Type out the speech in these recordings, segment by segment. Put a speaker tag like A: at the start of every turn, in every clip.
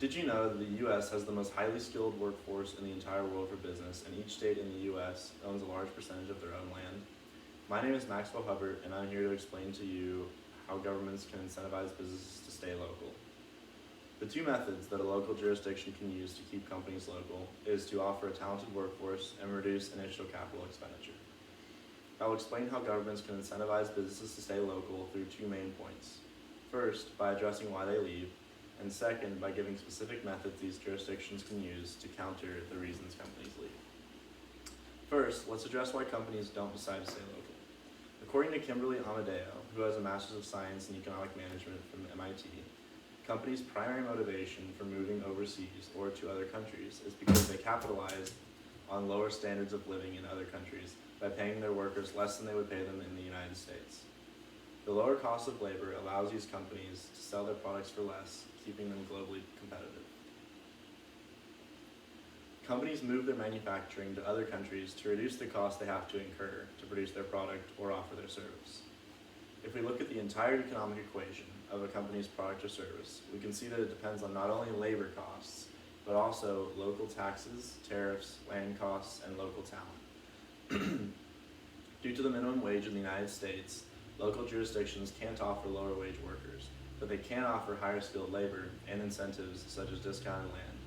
A: Did you know that the U.S. has the most highly skilled workforce in the entire world for business, and each state in the U.S. owns a large percentage of their own land? My name is Maxwell Hubbard, and I'm here to explain to you how governments can incentivize businesses to stay local. The two methods that a local jurisdiction can use to keep companies local is to offer a talented workforce and reduce initial capital expenditure. I'll explain how governments can incentivize businesses to stay local through two main points. First, by addressing why they leave, and second, by giving specific methods these jurisdictions can use to counter the reasons companies leave. First, let's address why companies don't decide to stay local. According to Kimberly Amadeo, who has a Master's of Science in Economic Management from MIT, companies' primary motivation for moving overseas or to other countries is because they capitalize on lower standards of living in other countries by paying their workers less than they would pay them in the United States. The lower cost of labor allows these companies to sell their products for less, keeping them globally competitive. Companies move their manufacturing to other countries to reduce the cost they have to incur to produce their product or offer their service. If we look at the entire economic equation of a company's product or service, we can see that it depends on not only labor costs, but also local taxes, tariffs, land costs, and local talent. Due to the minimum wage in the United States, local jurisdictions can't offer lower wage workers, but they can offer higher skilled labor and incentives such as discounted land.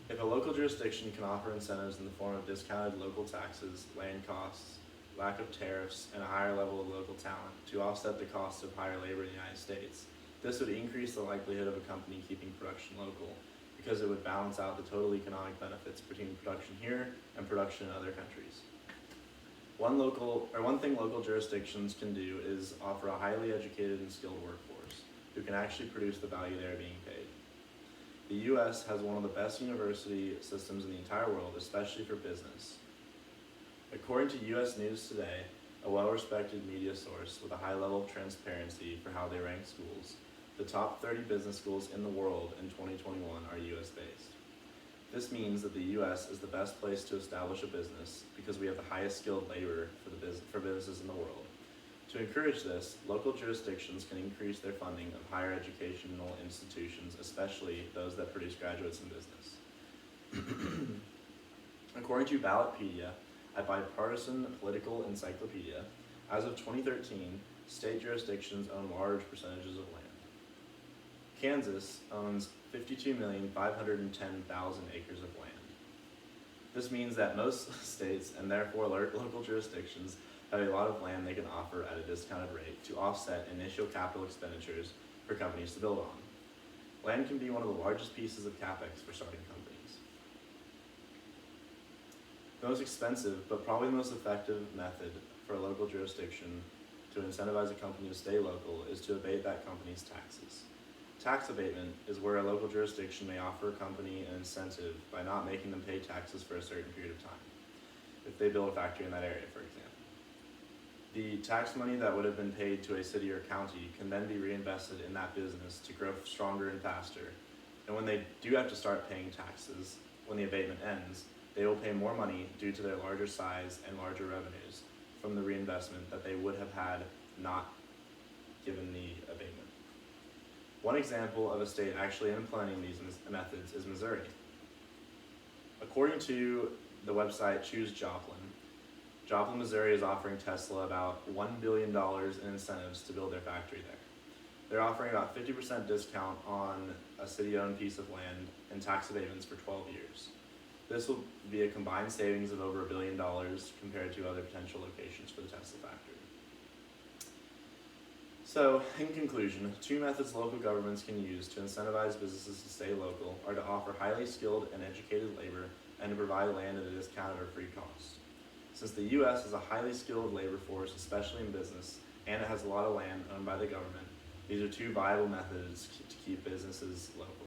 A: If a local jurisdiction can offer incentives in the form of discounted local taxes, land costs, lack of tariffs, and a higher level of local talent to offset the cost of higher labor in the United States, this would increase the likelihood of a company keeping production local, because it would balance out the total economic benefits between production here and production in other countries. One thing local jurisdictions can do is offer a highly educated and skilled workforce who can actually produce the value they are being paid. The U.S. has one of the best university systems in the entire world, especially for business. According to U.S. News Today, a well-respected media source with a high level of transparency for how they rank schools, the top 30 business schools in the world in 2021 are U.S.-based. This means that the U.S. is the best place to establish a business because we have the highest skilled labor for businesses in the world. To encourage this, local jurisdictions can increase their funding of higher educational institutions, especially those that produce graduates in business. According to Ballotpedia, a bipartisan political encyclopedia, as of 2013, state jurisdictions own large percentages of land. Kansas owns 52,510,000 acres of land. This means that most states, and therefore local jurisdictions, have a lot of land they can offer at a discounted rate to offset initial capital expenditures for companies to build on. Land can be one of the largest pieces of capex for starting companies. The most expensive, but probably the most effective method for a local jurisdiction to incentivize a company to stay local is to abate that company's taxes. Tax abatement is where a local jurisdiction may offer a company an incentive by not making them pay taxes for a certain period of time, if they build a factory in that area, for example. The tax money that would have been paid to a city or county can then be reinvested in that business to grow stronger and faster. And when they do have to start paying taxes, when the abatement ends, they will pay more money due to their larger size and larger revenues from the reinvestment that they would have had not given the abatement. One example of a state actually implementing these methods is Missouri. According to the website Choose Joplin, Missouri is offering Tesla about $1 billion in incentives to build their factory there. They're offering about 50% discount on a city-owned piece of land and tax abatements for 12 years. This will be a combined savings of over $1 billion compared to other potential locations for the Tesla factory. So, in conclusion, two methods local governments can use to incentivize businesses to stay local are to offer highly skilled and educated labor and to provide land at a discounted or free cost. Since the U.S. has a highly skilled labor force, especially in business, and it has a lot of land owned by the government, these are two viable methods to keep businesses local.